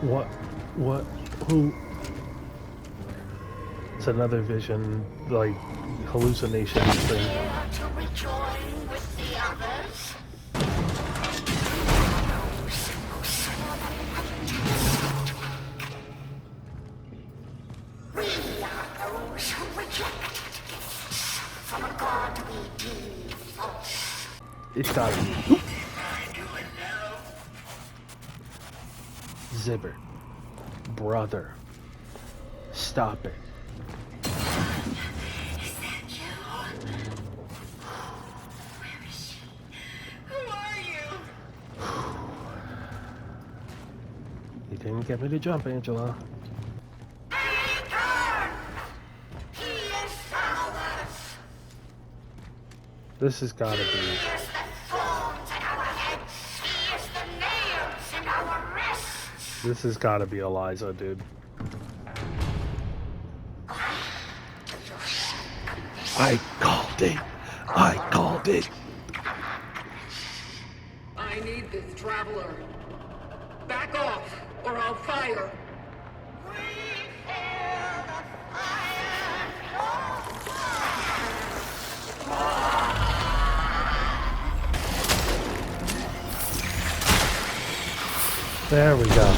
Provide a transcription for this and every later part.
What? What? Who? It's another vision, like, hallucination thing. To rejoin with the others. We are those who reject gifts from a god we deem false. It's gotta be. Zibber. Brother. Stop it. Is that you? Where is she? Who are you? You didn't get me to jump, Angela. He is ours. This has gotta be. He is the thorns in our heads. He is the nails in our wrists. This has gotta be Eliza, dude. I called it. I called it. I need this traveler. Back off, or I'll fire. We feel the fire. There we go.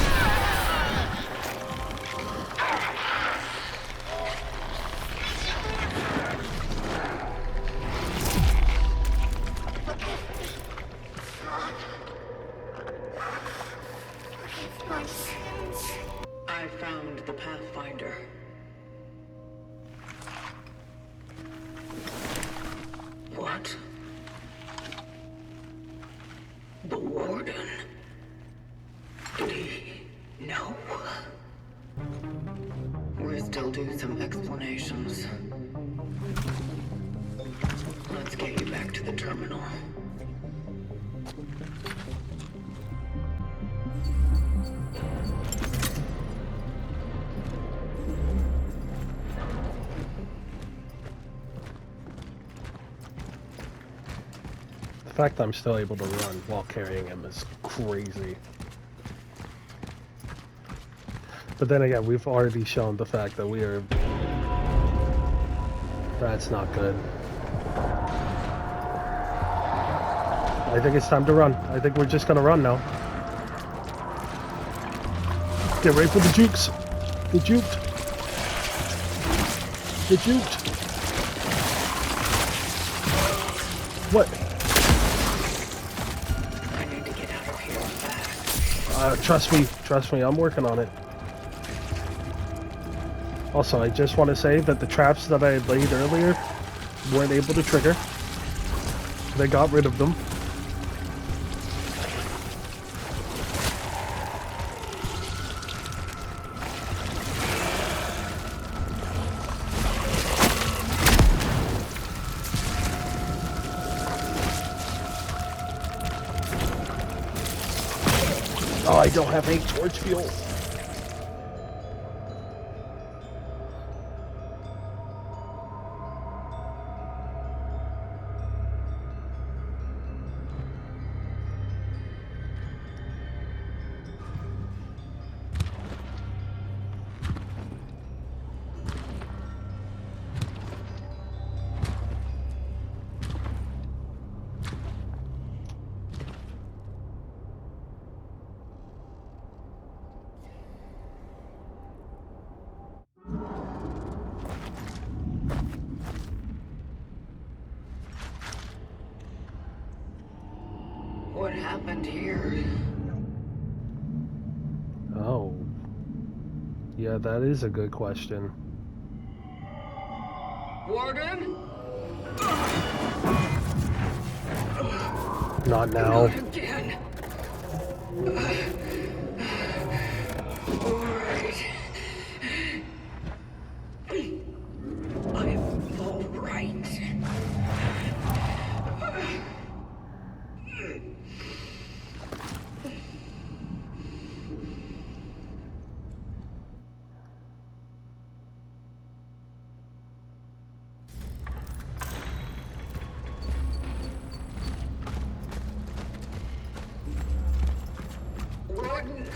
Forgive my sins. I found the Pathfinder. What? The Warden? Did he know? We're still due some explanations. Let's get you back to the terminal. The fact I'm still able to run while carrying him is crazy. But then again, we've already shown the fact that we are... That's not good. I think it's time to run. I think we're just gonna run now. Get ready for the jukes. Get juked. Get juked. What? I need to get out of here fast. Trust me, I'm working on it. Also, I just want to say that the traps that I had laid earlier weren't able to trigger. They got rid of them. Oh, I don't have any torch fuel. What happened here? Oh. Yeah, that is a good question. Warden? Not now. Not again. Alright. I'm alright. Warden!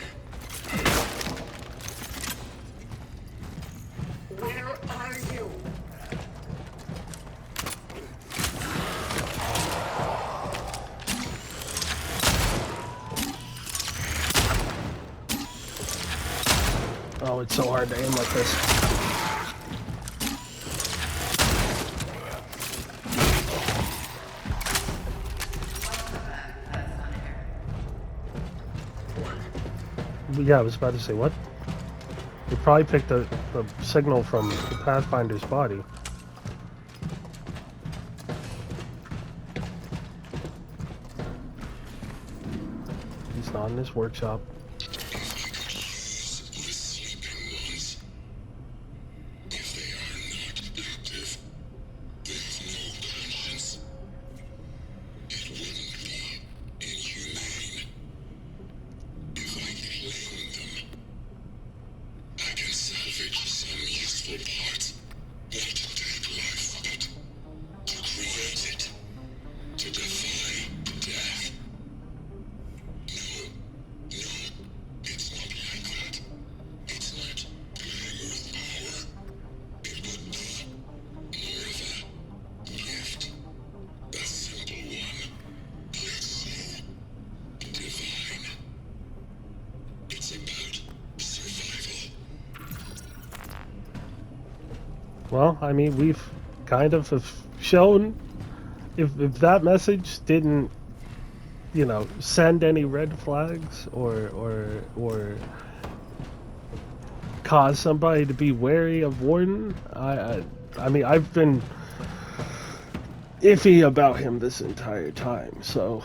Oh, it's so hard to aim like this. Yeah, I was about to say, what? You probably picked the signal from the Pathfinder's body. He's not in his workshop. Well, I mean, we've kind of have shown if that message didn't, you know, send any red flags or cause somebody to be wary of Warden. I mean, I've been iffy about him this entire time, so.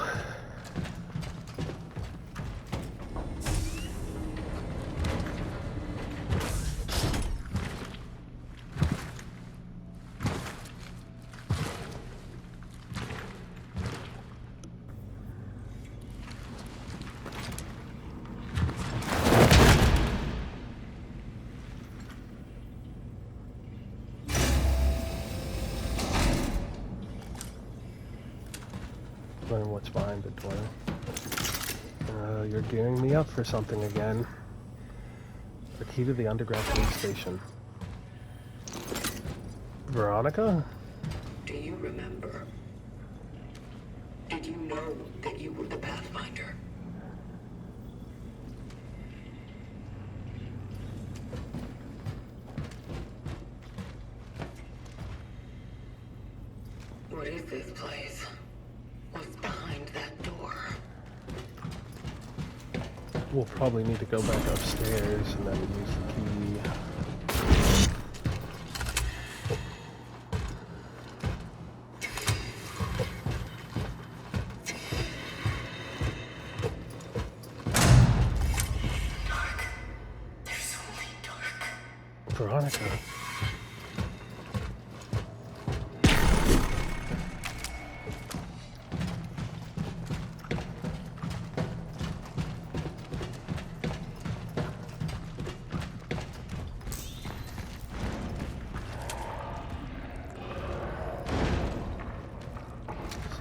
Learn what's behind the door. You're gearing me up for something again. The key to the underground police station. Veronica? Do you remember? Did you know that you were the Pathfinder? What is this place? What's behind that door? We'll probably need to go back upstairs and then use the key. Dark. There's only dark. Veronica.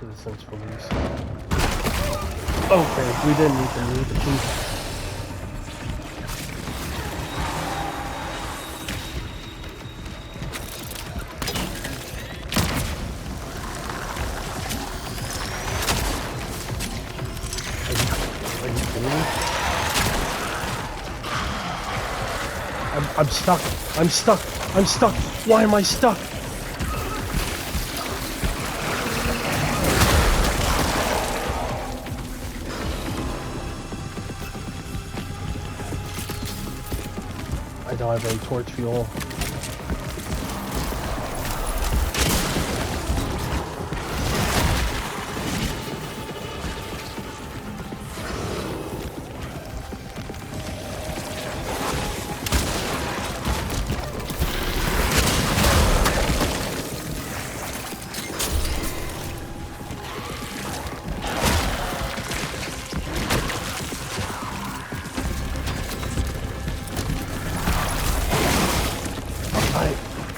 Citizens release. Okay, we didn't even need the key. Are you kidding me? I'm stuck. I'm stuck. I'm stuck. Why am I stuck? I don't have any torch fuel.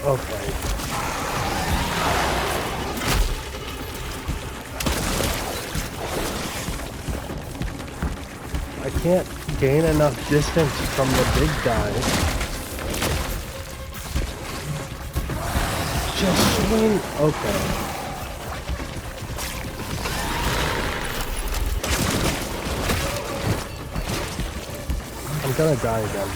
Okay. I can't gain enough distance from the big guy. Just swing. Okay. I'm gonna die again.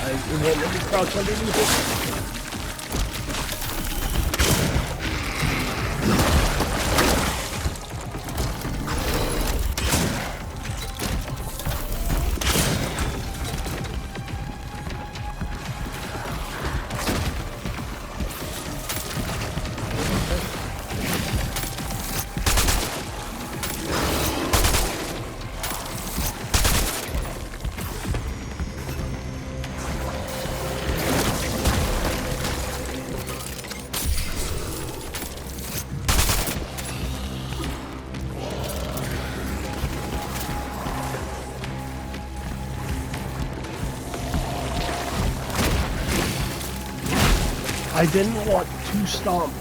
It won't let me crouch underneath it. I didn't want to stomp.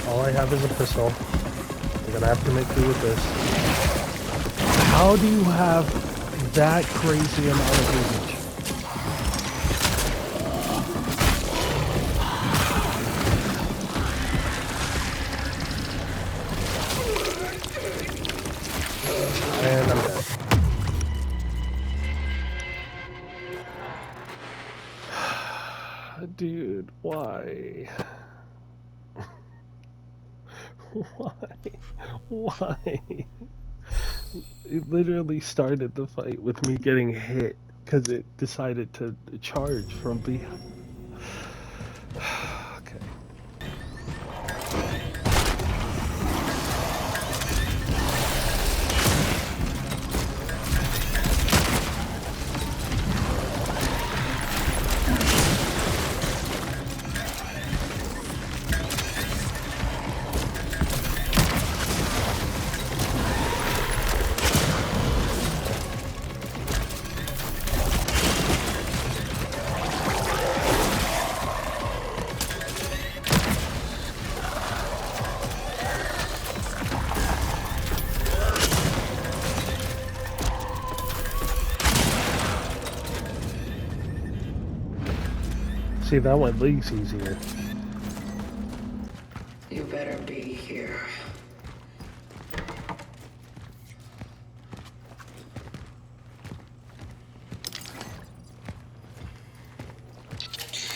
All I have is a pistol. I'm gonna have to make do with this. How do you have that crazy amount of damage? And I'm dead. Dude, why? Why? It literally started the fight with me getting hit because it decided to charge from behind. Okay. See, that one leaks easier. You better be here.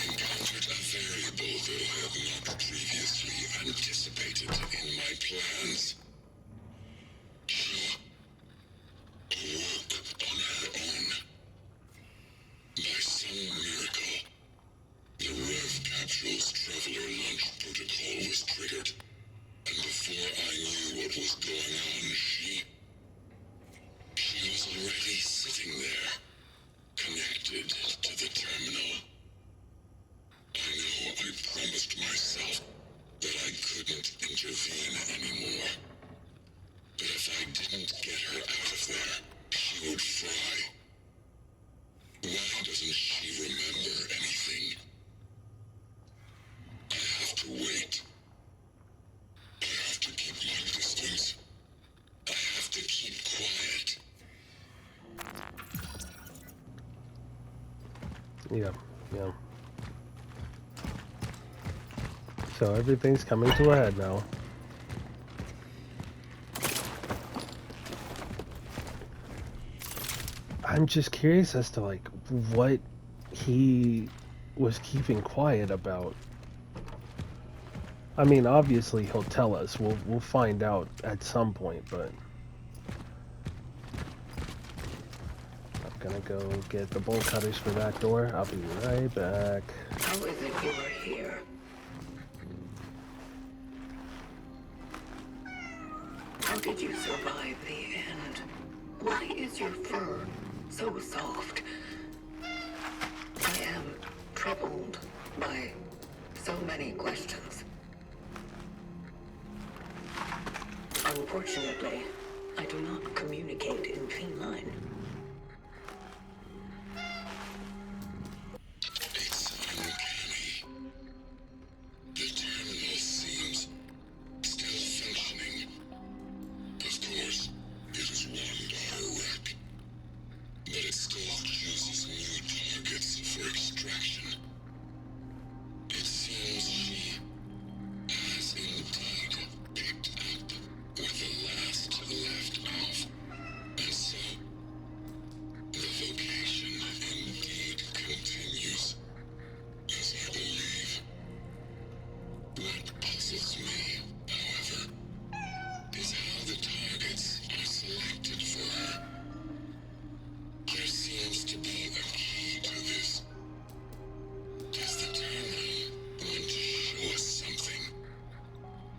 Encountered a variable that I have not previously anticipated in my plans. She awoke on her own. By some miracle, the Rev Capsule's Traveler Launch Protocol was triggered, and before I knew what was going on, she was already sitting there, connected to the terminal. I know I promised myself that I couldn't intervene anymore, but if I didn't get her out of there, she would fry. Why doesn't she remember anything? I have to wait. I have to keep my distance. I have to keep quiet. Yeah. So everything's coming to a head now. I'm just curious as to like what he was keeping quiet about. I mean, obviously he'll tell us. We'll find out at some point, but I'm gonna go get the bolt cutters for that door. I'll be right back. How is it you are here? How did you survive the end? Why is your fur so soft? I am troubled by so many questions. Unfortunately, I do not communicate in feline. It's uncanny. puzzles me, however, is how the targets are selected for her. There seems to be a key to this. Does the terminal want to show us something?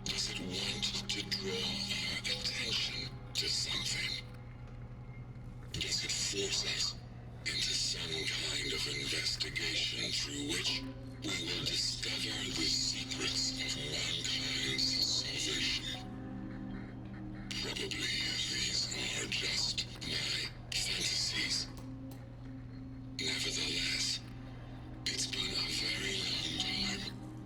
Does it want to draw our attention to something? Does it force us into some kind of investigation through which we will discover the secrets of mankind's salvation? Probably these are just my fantasies. Nevertheless, it's been a very long time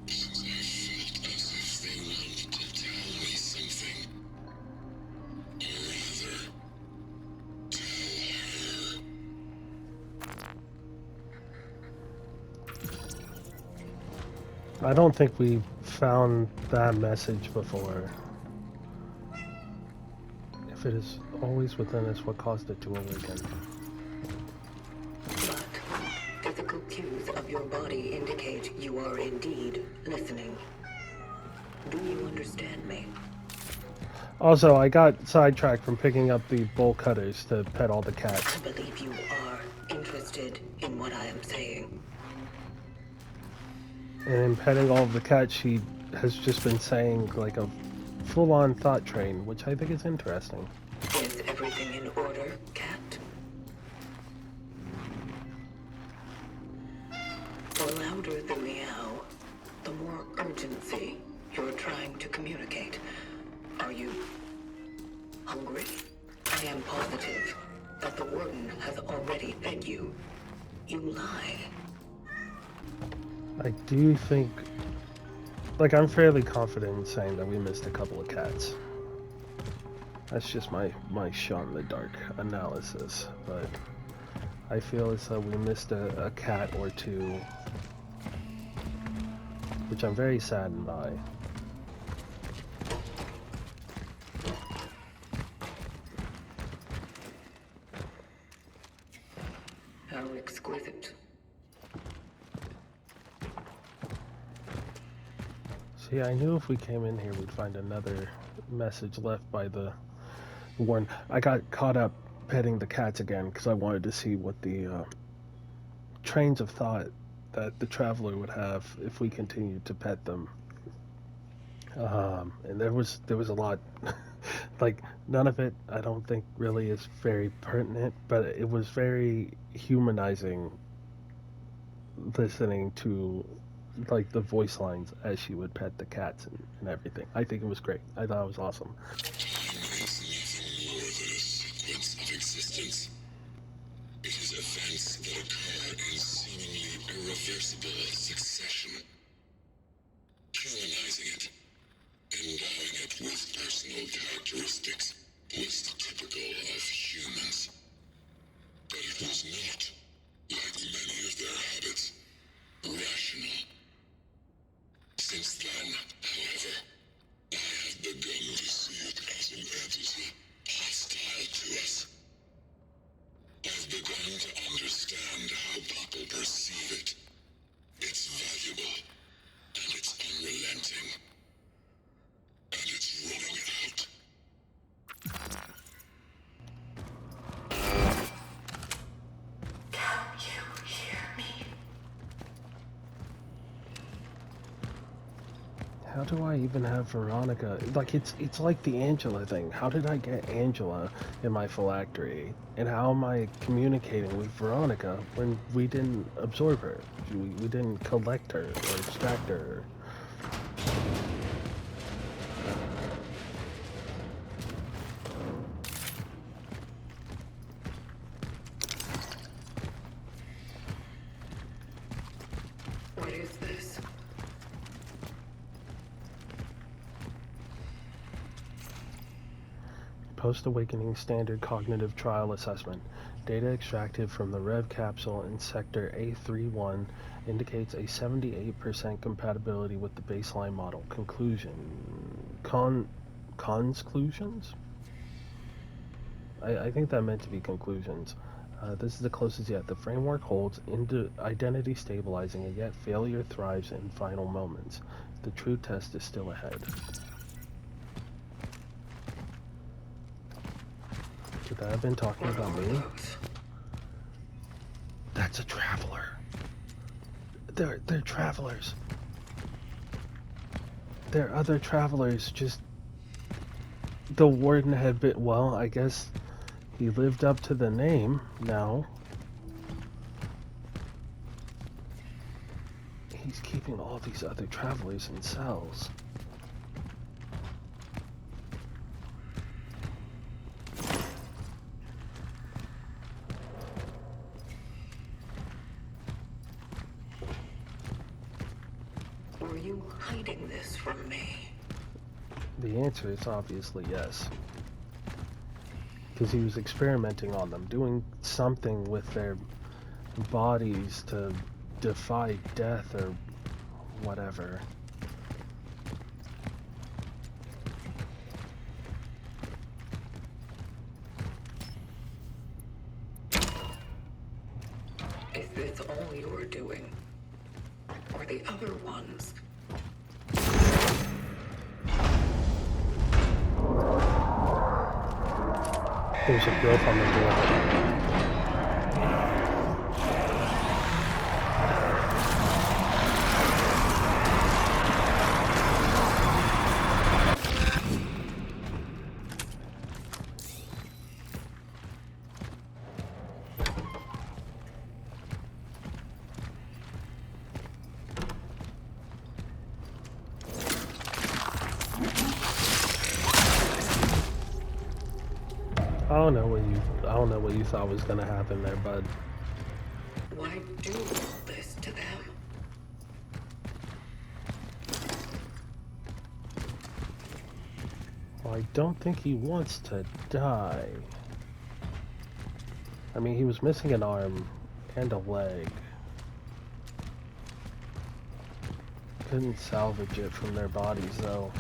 since I felt as if they want to tell me something. Or rather, tell her. I don't think we found that message before. If it is always within us, what caused it to awaken? But physical cues of your body indicate you are indeed listening. Do you understand me? Also, I got sidetracked from picking up the bowl cutters to pet all the cats. I believe you are interested in what I am saying. And in petting all of the cats, she has just been saying like a full-on thought train, which I think is interesting. Is everything in order, cat? The louder the meow, the more urgency you're trying to communicate. Are you hungry? I am positive that the Warden has already fed you. You lie. I do think, like, I'm fairly confident in saying that we missed a couple of cats. That's just my shot in the dark analysis, but I feel as though we missed a cat or two, which I'm very saddened by. How exquisite. See, I knew if we came in here, we'd find another message left by the Warden. I got caught up petting the cats again because I wanted to see what the trains of thought that the Traveler would have if we continued to pet them. And there was a lot. Like, none of it I don't think really is very pertinent, but it was very humanizing listening to like the voice lines as she would pet the cats and everything. I think it was great. I thought it was awesome. Time is nothing more than a sequence of existence. It is events that occur in seemingly irreversible succession. Humanizing it, endowing it with personal characteristics, was typical of humans. But it was not, like many of their habits, rational. Since then, however, I have begun to see it as an entity hostile to us. I've begun to understand how people perceive it. It's valuable, and it's unrelenting. And it's running out. Can you hear me? How do I even have Veronica? Like, it's like the Angela thing. How did I get Angela in my phylactery? And how am I communicating with Veronica when we didn't absorb her? We didn't collect her or extract her. What is this? Post-awakening standard cognitive trial assessment. Data extracted from the Rev capsule in sector A31 indicates a 78% compatibility with the baseline model. Conclusion. Conclusions? I think that meant to be conclusions. This is the closest yet. The framework holds into identity stabilizing, and yet failure thrives in final moments. The true test is still ahead. Could that have been talking about me? That's a traveler. They're travelers. They're other travelers. Just the warden had been. Well, I guess he lived up to the name now. He's keeping all these other travelers in cells. Were you hiding this from me? The answer is obviously yes. Because he was experimenting on them, doing something with their bodies to defy death or whatever. Is this all you're doing? Or the other ones? There's a growth on the door. I don't know what you thought was gonna happen there, bud. Why do all this to them? Well, I don't think he wants to die. I mean, he was missing an arm and a leg. Couldn't salvage it from their bodies, though.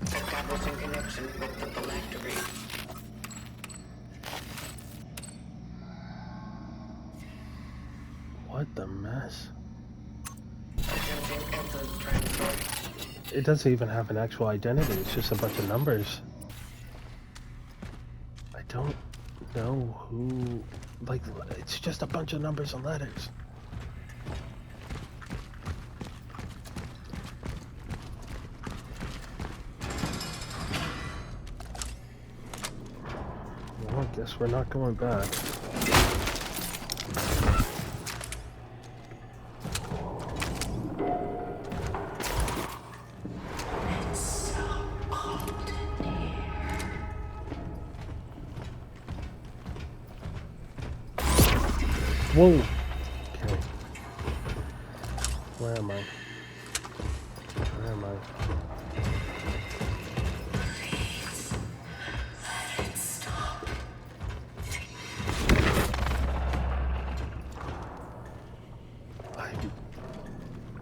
Establishing connection with the phylactery. What the mess? Attempting essence transfer. It doesn't even have an actual identity, it's just a bunch of numbers. I don't know who... Like, it's just a bunch of numbers and letters. Well, I guess we're not going back. Whoa! Okay. Where am I? Where am I? Let it stop.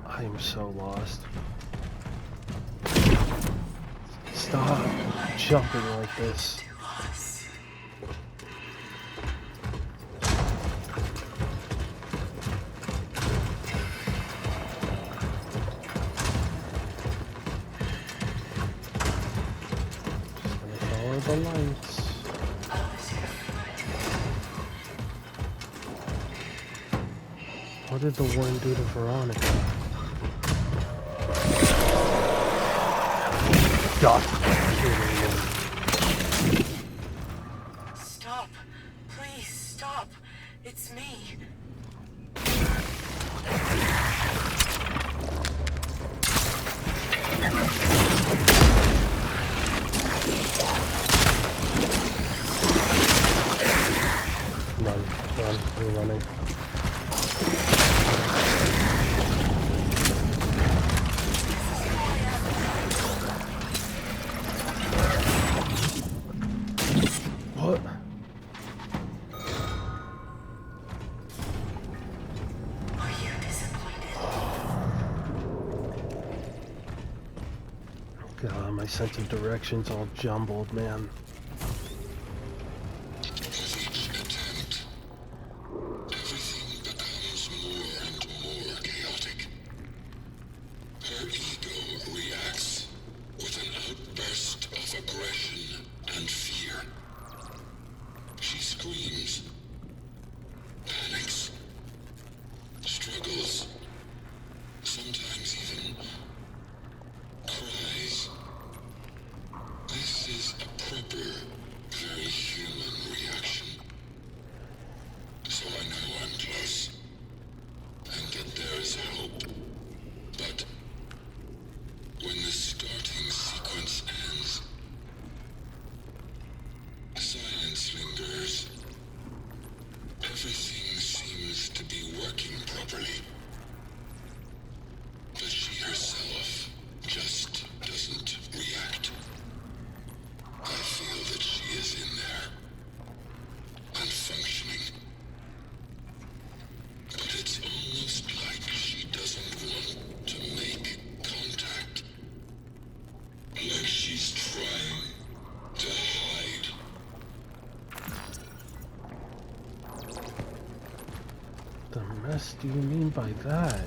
I am so lost. Stop jumping like this. The lights. What did the warden do to Veronica? God. Stop. Please stop. It's me. Run, we're running. What? Are you disappointed? God, my sense of direction's all jumbled, man. With each attack, else do you mean by that?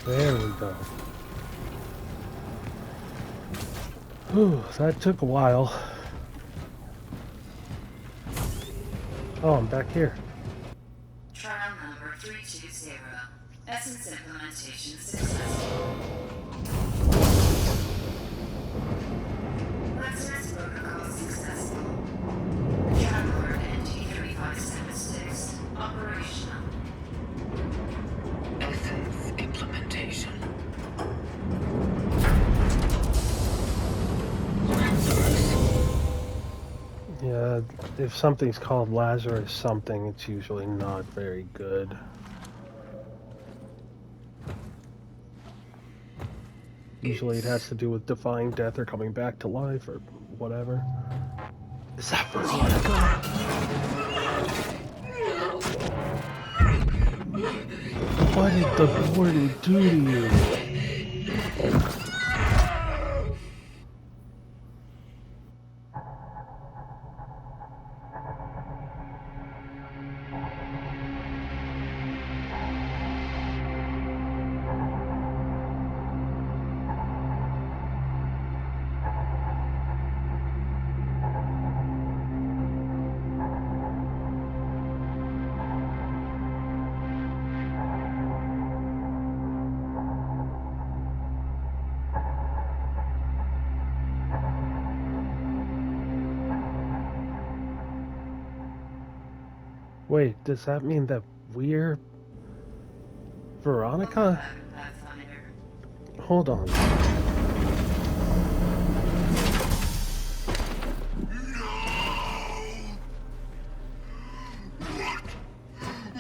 There we go. Whew, that took a while. Oh, I'm back here. Trial number 320. Essence implementation successful. Lazarus protocol successful. Traveler NT-3576 operational. Essence implementation. Yeah, if something's called Lazarus something, it's usually not very good. Usually it has to do with defying death or coming back to life or whatever. Is that Veronica? What did the Warden do to you? Wait, does that mean that we're Veronica? Pathfinder. Hold on.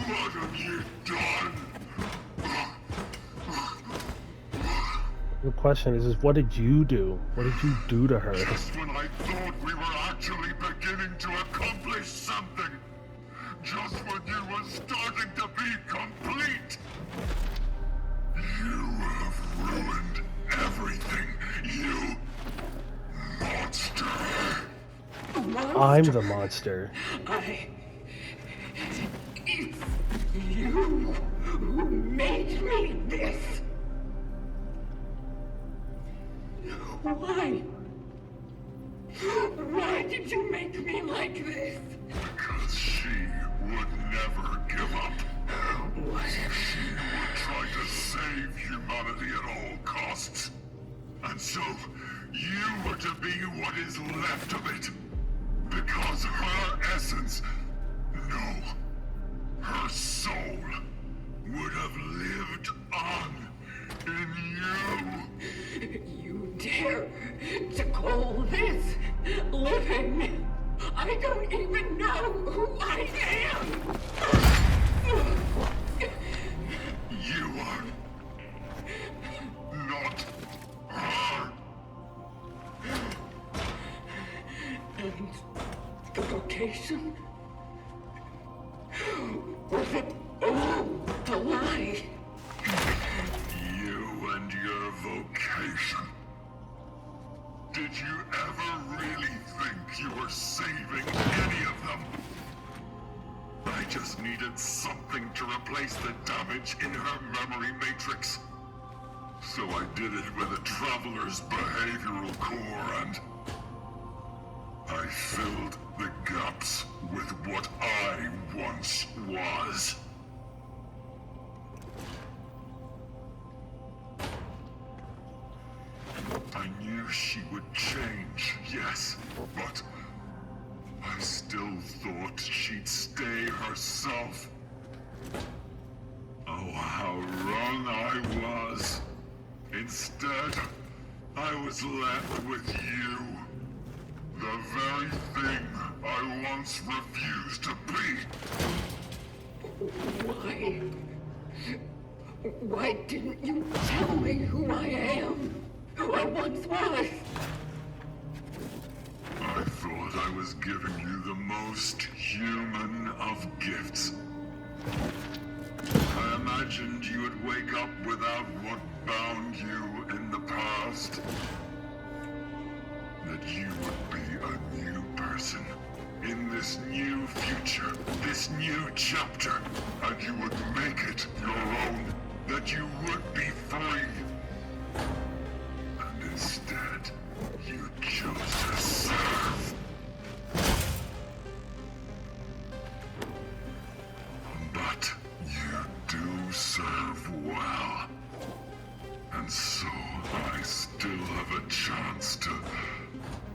What have you done? The question is what did you do? What did you do to her? Just when I thought we were actually beginning to accomplish something. Just when you were starting to be complete. You have ruined everything, you monster. I'm the monster. It's you who made me this. Why? Why did you make me like this? Because she would never give up. What if She would try to save humanity at all costs. And so, you were to be what is left of it. Because her essence, no, her soul, would have lived on in you. you dare to call this living? I don't even know who I am. You are not her. And the vocation? Was it all a lie? You and your vocation. Did you ever really think you were saving any of them? I just needed something to replace the damage in her memory matrix. So I did it with a traveler's behavioral core and I filled the gaps with what I once was. I knew she would change, yes, but I still thought she'd stay herself. Oh, how wrong I was. Instead, I was left with you. The very thing I once refused to be. Why? Why didn't you tell me who I am? Who I once was? I thought I was giving you the most human of gifts. I imagined you would wake up without what bound you in the past. That you would be a new person. in this new future, this new chapter, and you would make it your own, that you would be free. And instead, you chose to serve. But you do serve well. And so I still have a chance to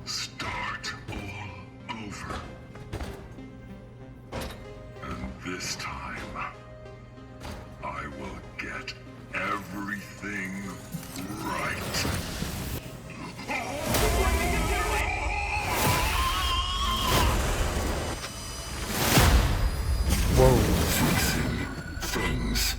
start all over. And this time, I will get everything right. Whoa. Fixing things.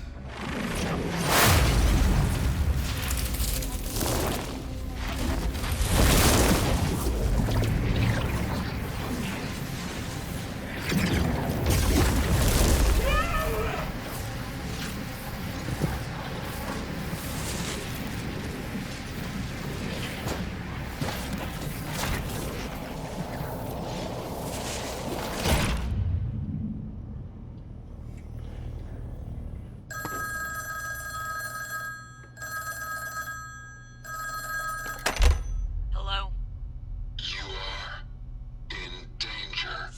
Hello? You are in danger.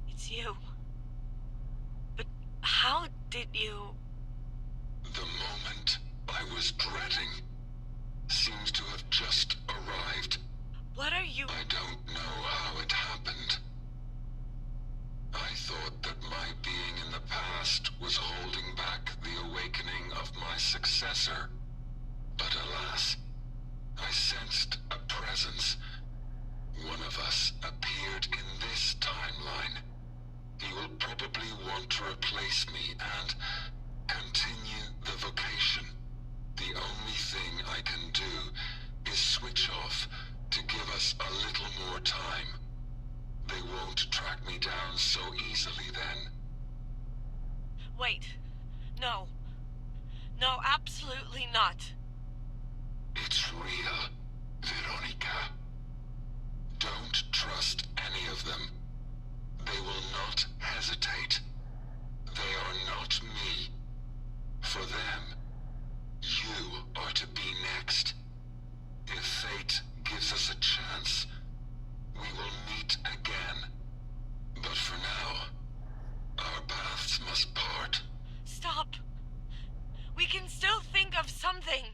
It's you. But how did you... The moment I was dreading seems to have just arrived. What are you... I don't know how it happened. I thought that my being in the past was holding back the awakening of my successor. But alas, I sensed a presence. One of us appeared in this timeline. He will probably want to replace me and continue the vocation. The only thing I can do is switch off to give us a little more time. They won't track me down so easily then. Wait. No. No, absolutely not. It's real, Veronica. Don't trust any of them. They will not hesitate. They are not me. For them, you are to be next. If fate gives us a chance, we will meet again. But for now, our paths must part. Stop. We can still think of something.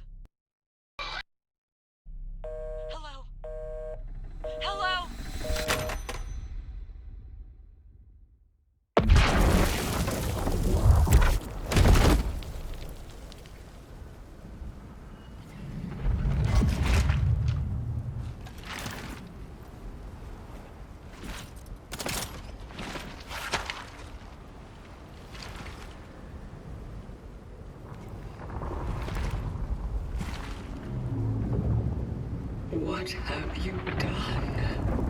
Hello? Hello? What have you done?